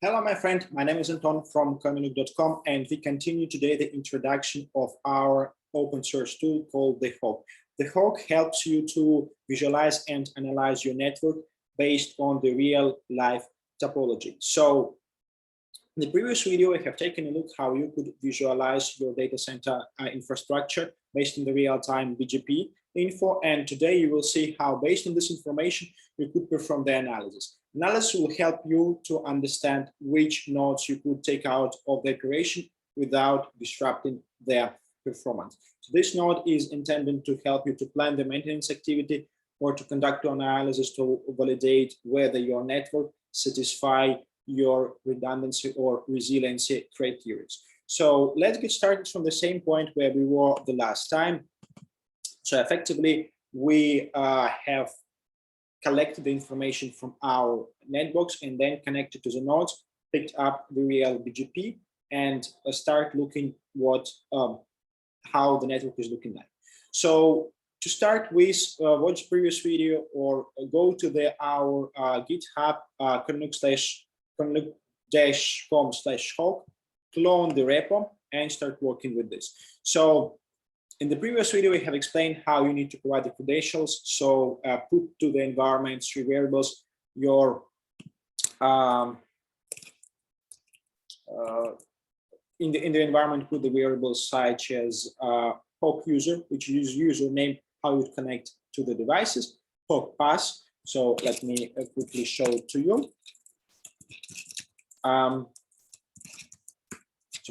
Hello, my friend. My name is Anton from Communic.com, and we continue today the introduction of our open source tool called the Hawk. The Hawk helps you to visualize and analyze your network based on the real life topology. So in the previous video, I have taken a look how you could visualize your data center infrastructure based on the real-time BGP info. And today you will see how, based on this information, you could perform the analysis. Analysis will help you to understand which nodes you could take out of the operation without disrupting their performance. So this node is intended to help you to plan the maintenance activity or to conduct an analysis to validate whether your network satisfies your redundancy or resiliency criteria. So let's get started from the same point where we were the last time. So effectively, we have collected the information from our netbox and then connected to the nodes, picked up the real BGP, and start looking how the network is looking like. So to start with, watch the previous video or go to our GitHub Communic.com/Hawk, clone the repo and start working with this. So in the previous video, we have explained how you need to provide the credentials. So put to the environment three variables, your in the environment, put the variables such as Hawk user, which is username, how you connect to the devices, Hawk pass. So let me quickly show it to you. So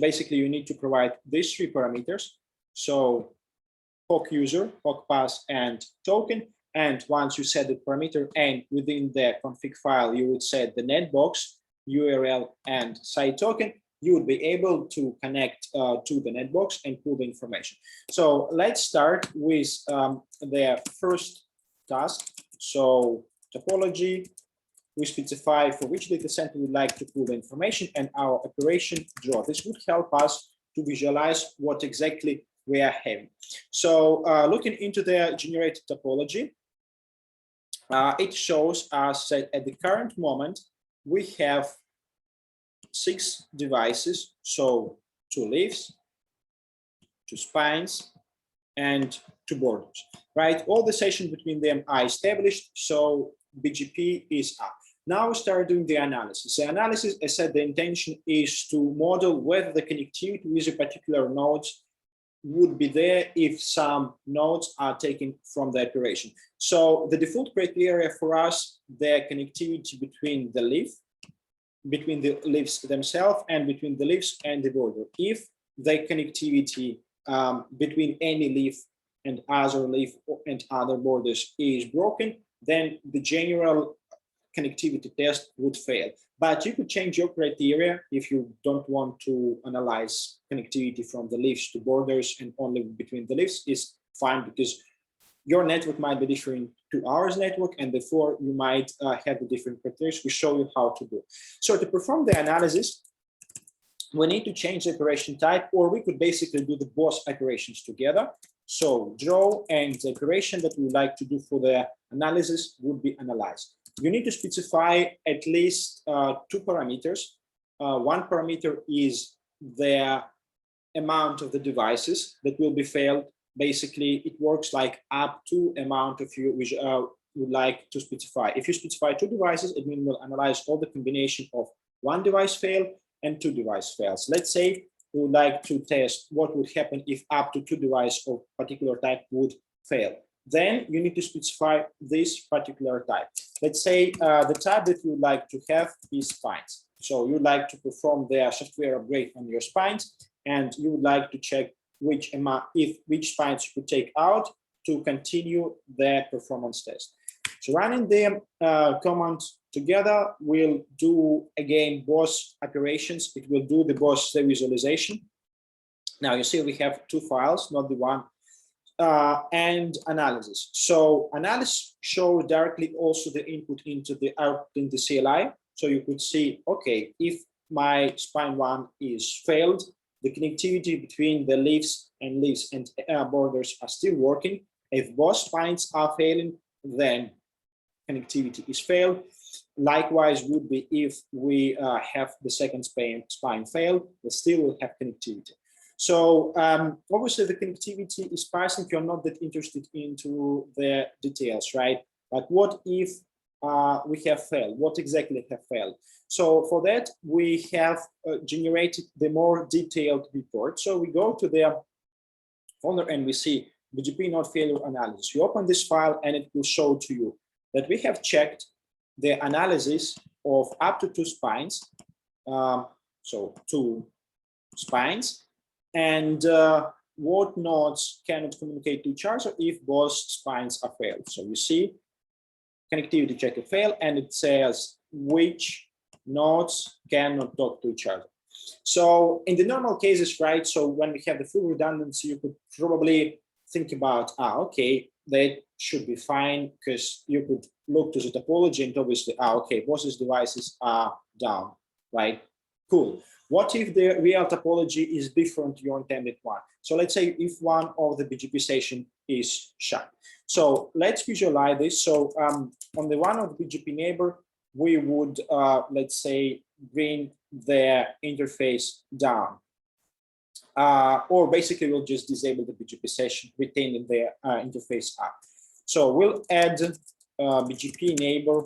basically, you need to provide these three parameters. So Hawk user, Hawk pass, and token. And once you set the parameter and within the config file, you would set the netbox, URL, and site token, you would be able to connect to the netbox and pull the information. So let's start with the first task. So topology. We specify for which data center we'd like to pull the information and our operation draw. This would help us to visualize what exactly we are having. So looking into the generated topology, it shows us that at the current moment, we have 6 devices. So 2 leaves, 2 spines, and 2 borders, right? All the sessions between them are established, so BGP is up. Now we start doing the analysis. The analysis, as I said, the intention is to model whether the connectivity with a particular nodes would be there if some nodes are taken from the operation. So the default criteria for us, the connectivity between the leaves themselves and between the leaves and the border. If the connectivity between any leaf and other leaf and other borders is broken, then the general connectivity test would fail. But you could change your criteria if you don't want to analyze connectivity from the leaves to borders and only between the leaves is fine, because your network might be different to ours network, and therefore you might have the different criteria. We show you how to do. So to perform the analysis, we need to change the operation type, or we could basically do the both operations together. So draw and the operation that we would like to do for the analysis would be analyzed. You need to specify at least 2 parameters. One parameter is the amount of the devices that will be failed. Basically, it works like up to amount of you which would like to specify. If you specify 2 devices, it means we'll analyze all the combination of 1 device fail and 2 device fails. Let's say we would like to test what would happen if up to 2 devices of particular type would fail. Then you need to specify this particular type. Let's say the type that you would like to have is spines. So you'd like to perform the software upgrade on your spines, and you would like to check which spines you could take out to continue the performance test. So running the commands together will do again both operations. It will do the both the visualization. Now you see we have 2 files, not the one. And analysis. So analysis shows directly also the input into the output in the CLI. So you could see, okay, if my spine 1 is failed, the connectivity between the leaves and borders are still working. If both spines are failing, then connectivity is failed. Likewise would be if we have the second spine failed, we still will have connectivity. So obviously the connectivity is parsing. You're not that interested into the details, right? But what if we have failed? What exactly have failed? So for that, we have generated the more detailed report. So we go to the folder and we see BGP node failure analysis. You open this file and it will show to you that we have checked the analysis of up to 2 spines. So 2 spines, and what nodes cannot communicate to each other if both spines are failed. So you see connectivity checker fail, and it says which nodes cannot talk to each other. So in the normal cases, right, so when we have the full redundancy, you could probably think about, okay, that should be fine, because you could look to the topology and obviously, okay, both these devices are down, right? Cool. What if the real topology is different to your intended one? So let's say if one of the BGP station is shut. So let's visualize this. So on the one of the BGP neighbor, we would, let's say, bring the interface down. Or basically we'll just disable the BGP session, retaining the interface up. So we'll add BGP neighbor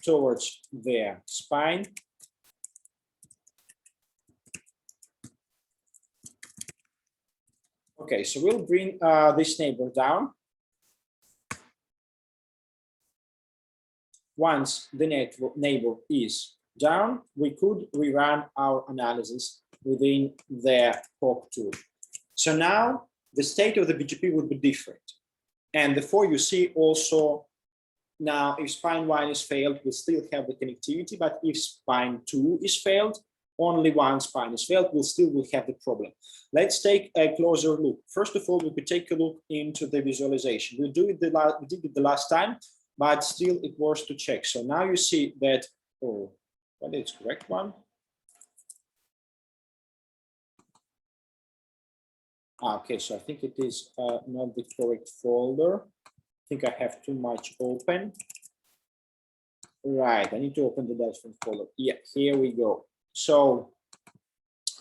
towards the spine. Okay, so we'll bring this neighbor down. Once the neighbor is down, we could rerun our analysis within the POC tool. So now the state of the BGP would be different. And therefore you see also now if spine 1 is failed, we still have the connectivity, but if spine 2 is failed, only one spine is failed, we'll still have the problem. Let's take a closer look. First of all, we could take a look into the visualization. We did it the last time, but still it was to check. So now you see that, oh, what is the correct one? Okay, so I think it is not the correct folder. I think I have too much open. Right, I need to open the different folder. Yeah, here we go. So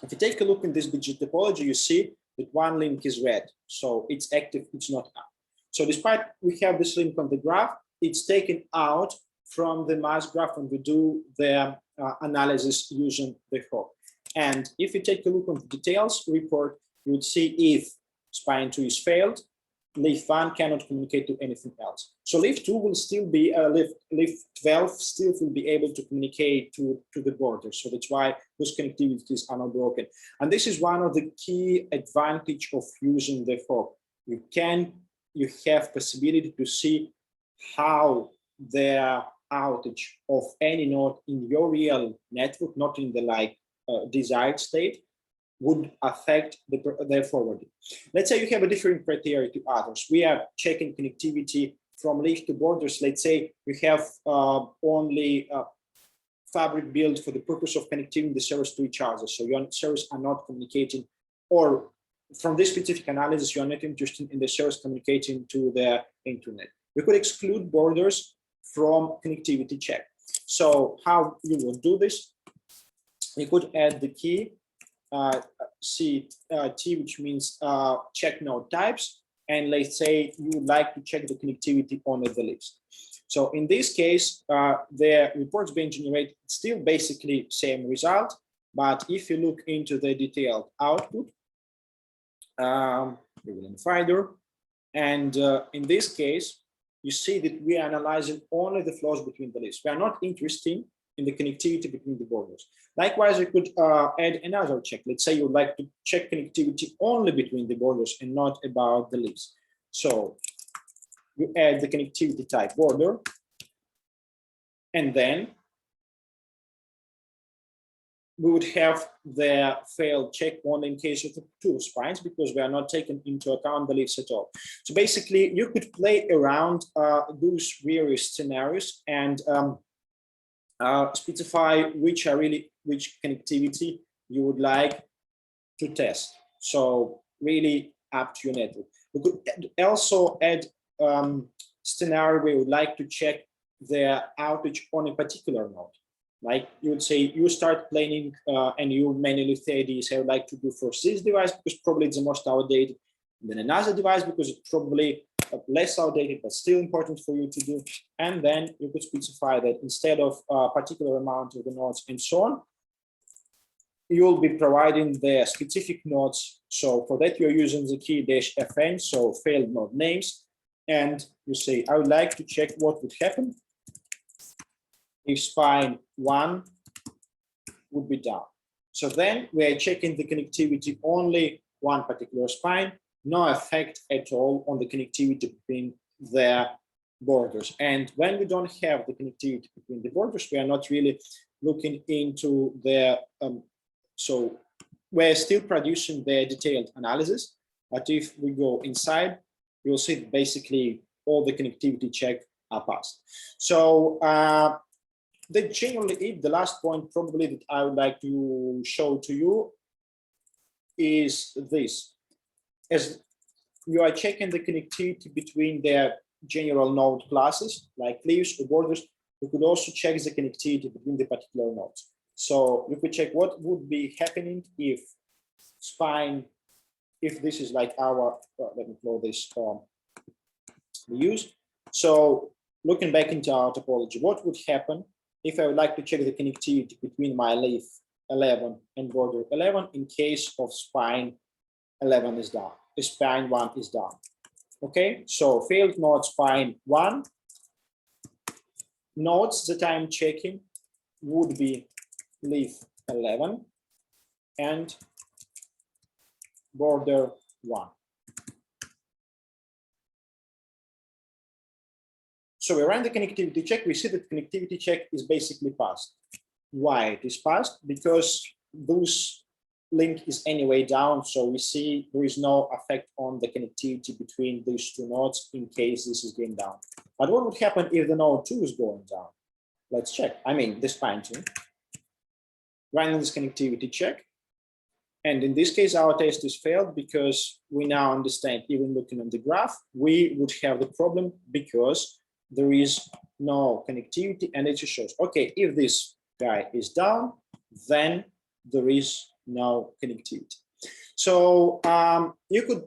if you take a look in this BGP topology, you see that one link is red. So it's active, it's not up. So despite we have this link on the graph, it's taken out from the mass graph when we do the analysis using the hook. And if you take a look on the details report, you would see if spine 2 is failed, leaf 1 cannot communicate to anything else. So leaf 2 will still be, leaf 12 still will be able to communicate to the border. So that's why those connectivities are not broken. And this is one of the key advantage of using the hook. You have possibility to see how the outage of any node in your real network, not in the desired state, would affect the forwarding. Let's say you have a different criteria to others. We are checking connectivity from leaf to borders. Let's say we have only fabric built for the purpose of connecting the servers to each other. So your servers are not communicating, or from this specific analysis, you are not interested in the servers communicating to the internet. We could exclude borders from connectivity check. So how you will do this? You could add the key T, which means check node types, and let's say you would like to check the connectivity on the leaves. So in this case, the reports being generated still basically same result, but if you look into the detailed output, we will finder, and in this case, you see that we are analyzing only the flows between the leaves. We are not interested in the connectivity between the borders. Likewise, you could add another check. Let's say you'd like to check connectivity only between the borders and not about the leaves. So you add the connectivity type border, and then we would have the failed check only in case of the 2 spines, because we are not taking into account the leaves at all. So basically, you could play around those various scenarios and specify which connectivity you would like to test. So really up to your network. We could also add scenario where you would like to check the outage on a particular node. Like you would say, you start planning and you manually say this, I would like to do first this device because probably it's the most outdated, then another device because it's probably less outdated, but still important for you to do. And then you could specify that instead of a particular amount of the nodes and so on, you'll be providing the specific nodes. So for that, you're using the key -fn, so failed node names. And you say, I would like to check what would happen if spine 1 would be down. So then we are checking the connectivity only one particular spine, no effect at all on the connectivity between the borders. And when we don't have the connectivity between the borders, we are not really looking into the, so we're still producing the detailed analysis, but if we go inside, you'll see that basically all the connectivity check are passed. So that generally it. The last point probably that I would like to show to you is this. As you are checking the connectivity between their general node classes, like leaves or borders, you could also check the connectivity between the particular nodes. So you could check what would be happening if spine, if this is like our, let me close this we use. So looking back into our topology, what would happen if I would like to check the connectivity between my leaf 11 and border 11 in case of spine 11 is down, spine 1 is down. Okay, so failed node spine 1, nodes that I'm checking would be leaf 11 and border 1. So we run the connectivity check, we see that connectivity check is basically passed. Why it is passed? Because this link is anyway down, so we see there is no effect on the connectivity between these two nodes in case this is going down. But what would happen if the node 2 is going down? Let's check. I mean, the spine 2. Running this connectivity check. And in this case, our test is failed because we now understand, even looking at the graph, we would have the problem because there is no connectivity, and it just shows, okay, if this guy is down, then there is no connectivity. So you could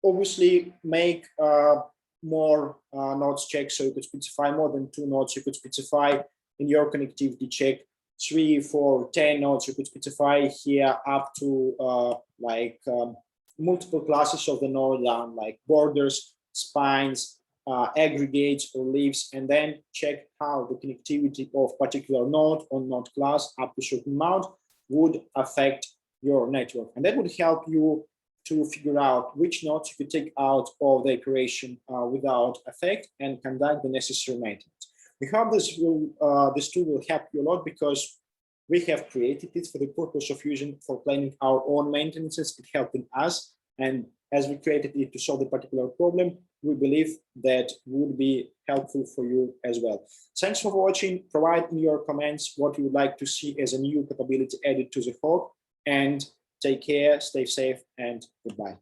obviously make more nodes checks, so you could specify more than 2 nodes. You could specify in your connectivity check 3, 4, 10 nodes. You could specify here up to multiple classes of the node down, like borders, spines, aggregates or leaves, and then check how the connectivity of particular node or node class up to a certain amount would affect your network. And that would help you to figure out which nodes you could take out of the operation without effect and conduct the necessary maintenance. We hope this tool will help you a lot because we have created it for the purpose of using for planning our own maintenances. It helping us, and as we created it to solve the particular problem, we believe that would be helpful for you as well. Thanks for watching. Provide in your comments what you would like to see as a new capability added to the Hawk, and take care, stay safe, and goodbye.